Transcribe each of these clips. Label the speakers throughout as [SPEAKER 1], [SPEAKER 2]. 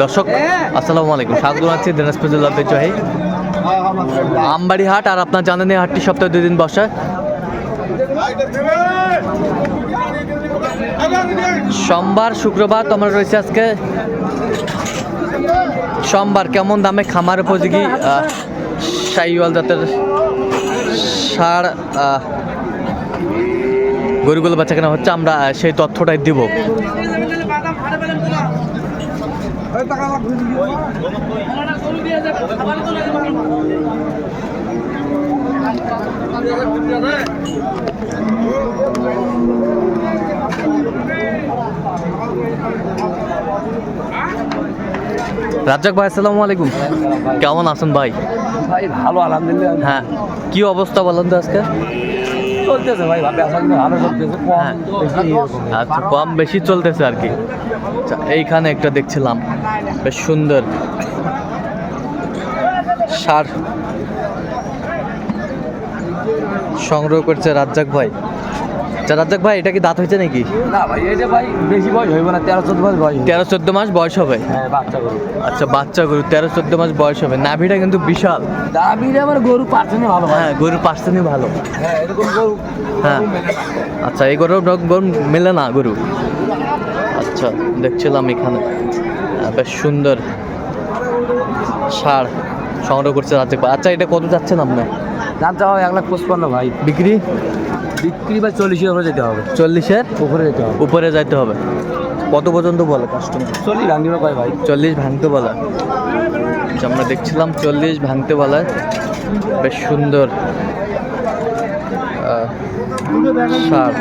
[SPEAKER 1] দর্শক আসসালামু আলাইকুম, স্বাগত জানাচ্ছি দিনাজপুর জেলা ঐতিহ্যবাহী আমবাড়ি হাট। আর আপনার জানেন এই হাটটি সপ্তাহে 2 দিন বসে, সোমবার শুক্রবার। তো আমরা রয়েছে আজকে সোমবার। কেমন দামে খামার উপযোগী শাহিওয়াল জাতের ষাঁড় গরুগুলো বেচা কেনা হচ্ছে, আমরা সেই তথ্যটাই দিব। রাজ্জাক ভাই আসসালামু আলাইকুম, কেমন আছেন ভাই?
[SPEAKER 2] ভাই ভালো আলহামদুলিল্লাহ।
[SPEAKER 1] হ্যাঁ, কি অবস্থা বলেন তো আজকে?
[SPEAKER 2] চলতেছে ভাই, ভাবে আসা কিন্তু ভালো চলতেছে,
[SPEAKER 1] হ্যাঁ আচ্ছা, কম বেশি চলতেছে আর কি। আচ্ছা, এইখানে একটা দেখছিলাম বেশ সুন্দর ষাঁড় সংগ্রহ করছে রাজ্জাক ভাই। আচ্ছা রাজ্জাক ভাই, এটা কি দাঁত হয়েছে নাকি?
[SPEAKER 2] না ভাই, এটা ভাই বেশি বয়স হইব না, 13-14 মাস বয়স।
[SPEAKER 1] 13-14 মাস বয়স হবে?
[SPEAKER 2] হ্যাঁ, বাচ্চা গরু।
[SPEAKER 1] আচ্ছা, বাচ্চা গরু 13-14 মাস বয়স হবে। নাভিটা কিন্তু বিশাল।
[SPEAKER 2] দাবির আমার গরু পার্সেন্টে ভালো।
[SPEAKER 1] হ্যাঁ, গরুর পার্সেন্টই ভালো।
[SPEAKER 2] হ্যাঁ, এরকম গরু।
[SPEAKER 1] হ্যাঁ আচ্ছা, এই গরু মেলে না গরু। আচ্ছা, দেখছিলাম এখানে বেশ সুন্দর ষাঁড় সংগ্রহ করছে রাজ্জাক ভাই। আচ্ছা, এটা কত যাচ্ছেন আপনি?
[SPEAKER 2] দাম চাওয়া 1,55,000 ভাই।
[SPEAKER 1] বিক্রি
[SPEAKER 2] ভাই 40-এর উপরে যেতে হবে।
[SPEAKER 1] 40-এর
[SPEAKER 2] উপরে যেতে হবে।
[SPEAKER 1] উপরে যাইতে হবে। কত পর্যন্ত বলে কাস্টমার?
[SPEAKER 2] 40 ভাঙিবে কয় ভাই?
[SPEAKER 1] 40 ভাঙতে বলে। আচ্ছা, আমরা দেখছিলাম 40 ভাঙতে বলে। বেশ সুন্দর ষাঁড়।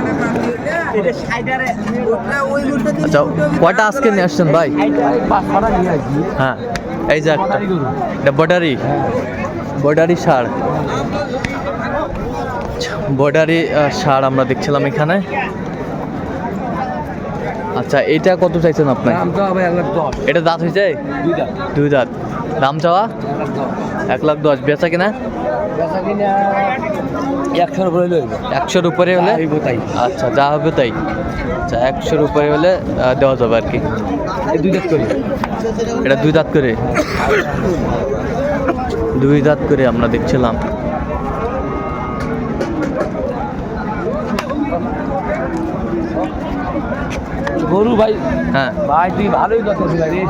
[SPEAKER 1] আচ্ছা, কয়টা আজকে নিয়ে আসছেন ভাই?
[SPEAKER 2] 5-6টা নিয়ে আসি।
[SPEAKER 1] হ্যাঁ, এই যে একটা, এটা বর্ডারি ষাঁড়। বর্ডারি ষাঁড় আমরা দেখছিলাম এখানে। আচ্ছা, এটা কত চাইছেন আপনি?
[SPEAKER 2] দাম চাওয়া ভাই 1,10,000।
[SPEAKER 1] এটা দাঁত হয়েছে?
[SPEAKER 2] 2 দাঁত।
[SPEAKER 1] 2 দাঁত। দাম চাওয়া 1,10,000। বেচা কিনা?
[SPEAKER 2] বেচা কিনা 100-এর উপরে হইলে হইবে।
[SPEAKER 1] 100-এর উপরে হলে?
[SPEAKER 2] তাই।
[SPEAKER 1] আচ্ছা, যা হবে তাই। আচ্ছা, 100-এর উপরে হলে দেওয়া যাবে আর কি।
[SPEAKER 2] এই 2 দাঁত করে।
[SPEAKER 1] এটা 2 দাঁত করে? 2 দাঁত করে আমরা দেখছিলাম।
[SPEAKER 2] গরু ভাই।
[SPEAKER 1] হ্যাঁ
[SPEAKER 2] ভাই, তুই ভালোই কথা ছিল রে।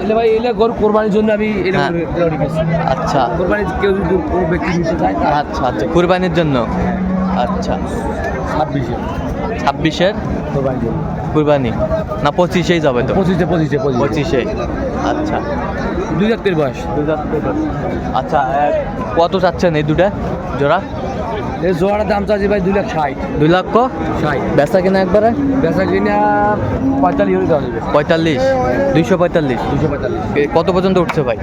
[SPEAKER 2] এলে ভাই, এলে গরু কোরবানির জন্য আমি এটা
[SPEAKER 1] হ্যাঁ।
[SPEAKER 2] রেখেছি।
[SPEAKER 1] আচ্ছা
[SPEAKER 2] কোরবানি কেউ যদি কোনো ব্যক্তি নিতে চায় তা
[SPEAKER 1] আচ্ছা আচ্ছা, কুরবানির জন্য। আচ্ছা, 26-এর
[SPEAKER 2] কোরবানির জন্য।
[SPEAKER 1] কুরবানি না 25-এই যাবে তো?
[SPEAKER 2] 25-এ।
[SPEAKER 1] আচ্ছা,
[SPEAKER 2] 2 দাঁত করে বয়স।
[SPEAKER 1] 2 দাঁত করে। আচ্ছা, কত চাচ্ছেন এই দুটা জোড়া?
[SPEAKER 2] এই জোড়ার দাম চাচ্ছি ভাই 2,60,000।
[SPEAKER 1] 2 লক্ষ
[SPEAKER 2] 60।
[SPEAKER 1] বেচা কিনা একবারে?
[SPEAKER 2] বেচা কিনা 45 হলে দেওয়া যাবে।
[SPEAKER 1] 45, 245।
[SPEAKER 2] 245।
[SPEAKER 1] কত পর্যন্ত উঠছে ভাই?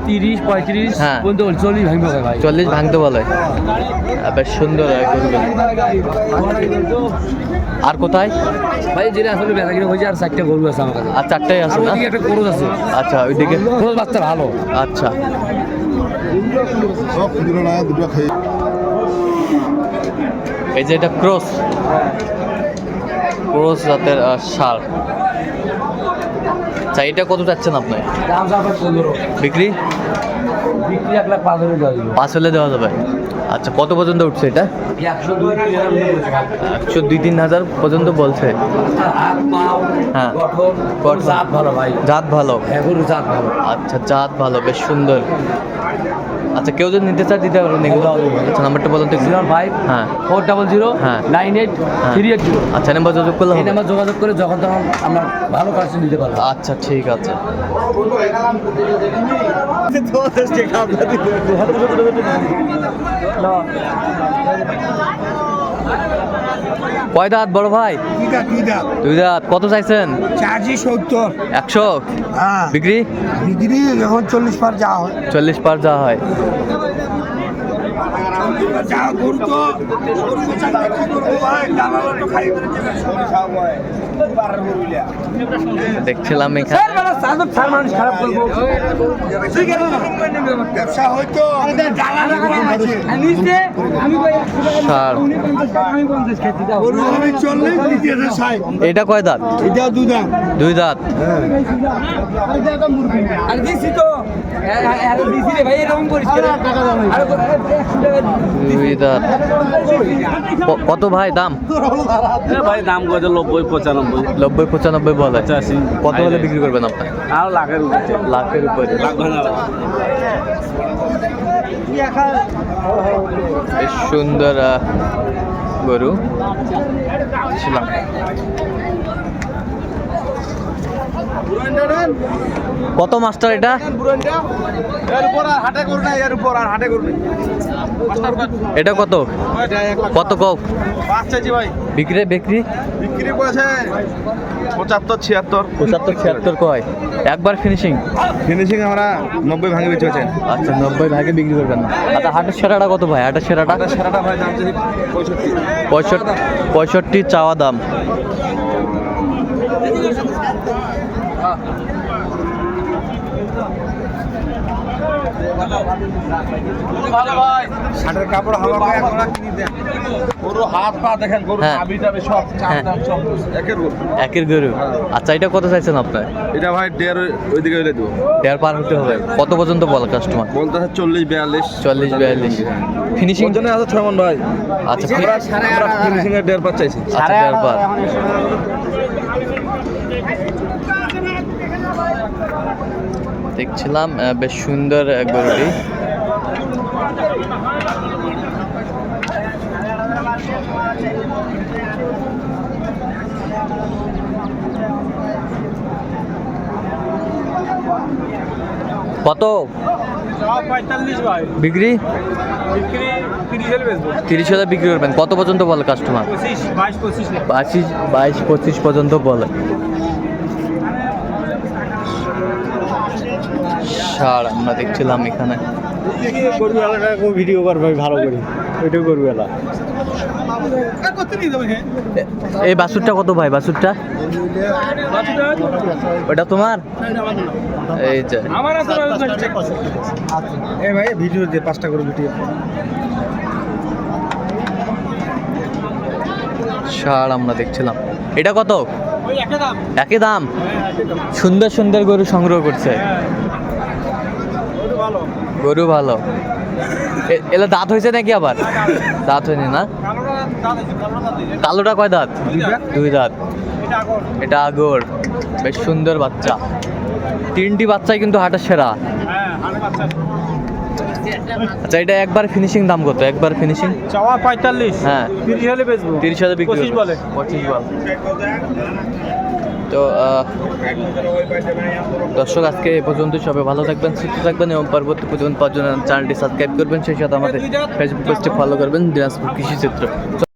[SPEAKER 2] 30-35
[SPEAKER 1] হ্যাঁ।
[SPEAKER 2] পর্যন্ত 40 ভাঙবে ভাই।
[SPEAKER 1] 40 ভাঙতে বলে। বেশ সুন্দর গরুগুলো। আর কোথায়
[SPEAKER 2] ভাই যেটা আসলে বেচা কিনা হয়েছে, আর 4টা গরু আছে আমার কাছে।
[SPEAKER 1] আর 4টাই আছে
[SPEAKER 2] আর
[SPEAKER 1] না?
[SPEAKER 2] ওদিকে একটা গরু আছে।
[SPEAKER 1] আচ্ছা, ওইদিকে
[SPEAKER 2] গরুর বাচ্চা ভালো।
[SPEAKER 1] আচ্ছা। এই যে এটা ক্রস জাতের ষাঁড়। আচ্ছা, এটা কত চাচ্ছেন আপনি?
[SPEAKER 2] দাম যাবে 15।
[SPEAKER 1] বিক্রি
[SPEAKER 2] 1,05,000 দেওয়া যাবে।
[SPEAKER 1] 5 হলে দেওয়া যাবে। আচ্ছা, কত পর্যন্ত উঠছে এটা? 102-3 হাজার পর্যন্ত বলছে।
[SPEAKER 2] হাত পাও
[SPEAKER 1] হ্যাঁ।
[SPEAKER 2] গঠন জাত ভালো ভাই।
[SPEAKER 1] জাত ভালো?
[SPEAKER 2] হ্যাঁ, গরু জাত ভালো।
[SPEAKER 1] আচ্ছা, জাত ভালো, বেশ সুন্দর। আচ্ছা, কেউ যদি নিতে চায় দিতে পারবেন এগুলো? আচ্ছা, নাম্বারটা বলুন তো।
[SPEAKER 2] 05
[SPEAKER 1] হ্যাঁ
[SPEAKER 2] 400
[SPEAKER 1] হ্যাঁ
[SPEAKER 2] 98 380।
[SPEAKER 1] আচ্ছা, নাম্বার যোগাযোগ করলে
[SPEAKER 2] এই
[SPEAKER 1] হবে?
[SPEAKER 2] নাম্বার যোগাযোগ করে যখন তখন আমরা ভালো কালেকশন দিতে পারবো।
[SPEAKER 1] আচ্ছা, ঠিক আছে। কয় দাঁত বড় ভাই? 2 দাঁত। কত চাইছেন?
[SPEAKER 3] 70।
[SPEAKER 1] 100?
[SPEAKER 3] হ্যাঁ,
[SPEAKER 1] বিক্রি
[SPEAKER 3] বিক্রি যখন 40 পার যাওয়া হয়।
[SPEAKER 1] 40 পার যা হয়।
[SPEAKER 3] যা গরু তো গরু চাকরি কি করবো ভাই দালাল তো খাই করে দেবে সব খাওয়া হয় বাড়ার গরু লিয়া
[SPEAKER 1] দেখছিলাম এখানে
[SPEAKER 2] মানুষ খারাপ করবো
[SPEAKER 3] ব্যবসা হয়তো দালাল আছে
[SPEAKER 1] ষাঁড়।
[SPEAKER 3] গরু আমি চললেই দিতেছে সাই
[SPEAKER 1] এটা কয় দাঁত?
[SPEAKER 3] এটা দুদাম
[SPEAKER 1] দুই দাঁত।
[SPEAKER 2] আর দিছি তো দিছি রে ভাই এরকম পরিষ্কার
[SPEAKER 1] দুই দাঁত। কত ভাই দাম?
[SPEAKER 2] ভাই দাম কত 90-95
[SPEAKER 1] 90-95 বলে।
[SPEAKER 2] 85
[SPEAKER 1] কত হলে বিক্রি করবেন আপনি?
[SPEAKER 2] আর লাখের উপরে
[SPEAKER 1] লাখের উপরে। বেশ সুন্দর গরু ছিলাম। কত মাস্টার এটা? এটা কত কত কও বিক্রি বিক্রি 75-76 কয় একবার ফিনিশিং
[SPEAKER 3] আমরা 90 ভাঙে বেঁচে আছেন
[SPEAKER 1] আচ্ছা 90 ভাগে বিক্রি করবেন না। আচ্ছা হাটের সেরাটা কত ভাই? হাটের সেরাটা
[SPEAKER 3] ভাই দাম
[SPEAKER 1] 65 চাওয়া দাম।
[SPEAKER 3] শার্টের কাপড় হাওয়া পায় আপনারা কিনে দেন গরু হাত পা দেখেন গরু
[SPEAKER 1] হ্যাঁ।
[SPEAKER 3] নাভি টাভি সব
[SPEAKER 1] হ্যাঁ।
[SPEAKER 3] সব একের গরু
[SPEAKER 1] একের গরু। আচ্ছা এটা কত চাইছেন আপনার?
[SPEAKER 3] এটা ভাই দেড় ওইদিকে হইলে দেবো
[SPEAKER 1] দেড় পার হতে হবে। কত পর্যন্ত বলে কাস্টমার?
[SPEAKER 3] বলতে 40-42
[SPEAKER 1] 40-42 ফিনিশিং।
[SPEAKER 3] ওজনে আছে 6 মণ ভাই
[SPEAKER 1] আচ্ছা
[SPEAKER 3] ফিনিশিং এর দেড় পাঁচ চাইছি
[SPEAKER 1] আচ্ছা দেড় পার। দেখছিলাম বেশ সুন্দর গরুটি। কত
[SPEAKER 3] 45 ভাই
[SPEAKER 1] বিক্রি?
[SPEAKER 3] বিক্রি 30 এর বেচবো
[SPEAKER 1] 30,000 বিক্রি করবেন। কত পর্যন্ত বলে কাস্টমার? 22-25 পর্যন্ত বলে। ষাঁড় আমরা দেখছিলাম এখানে।
[SPEAKER 3] গরুওয়ালাটা ভিডিও কর ভাই ভালো করে ওইটাও গরুওয়ালা
[SPEAKER 1] এই বাছুরটা কত ভাই? বাছুরটা ওটা তোমার? এই যে
[SPEAKER 3] এ ভাই ভিডিও দে 5টা করে ভিডিও
[SPEAKER 1] ষাঁড় আমরা দেখছিলাম। এটা কত? একই দাম। সুন্দর সুন্দর গরু সংগ্রহ করছে। গরু ভালো। এলা দাঁত হয়েছে নাকি আবার? দাঁত হয়নি না? কালোটা কয় দাঁত? দুই দাঁত। এটা আগর। বেশ সুন্দর বাচ্চা। 3টি বাচ্চাই কিন্তু হাটের সেরা। আচ্ছা এটা একবার ফিনিশিং দাম কত? একবার ফিনিশিং
[SPEAKER 3] চাওয়া 45
[SPEAKER 1] হ্যাঁ
[SPEAKER 3] 30 হলে বেচবো
[SPEAKER 1] 30,000 বিক্রি
[SPEAKER 3] 25 বলে
[SPEAKER 1] 25 বলে। তো দর্শক আজকে এই পর্যন্ত। সবাই ভালো থাকবেন, সুস্থ থাকবেন এবং পরবর্তী প্রতিদিন পাওয়ার জন্য চ্যানেলটি সাবস্ক্রাইব করবেন। সেই সাথে আমাদের ফেসবুক পেজটি ফলো করবেন দিনাজপুর কৃষি চিত্র।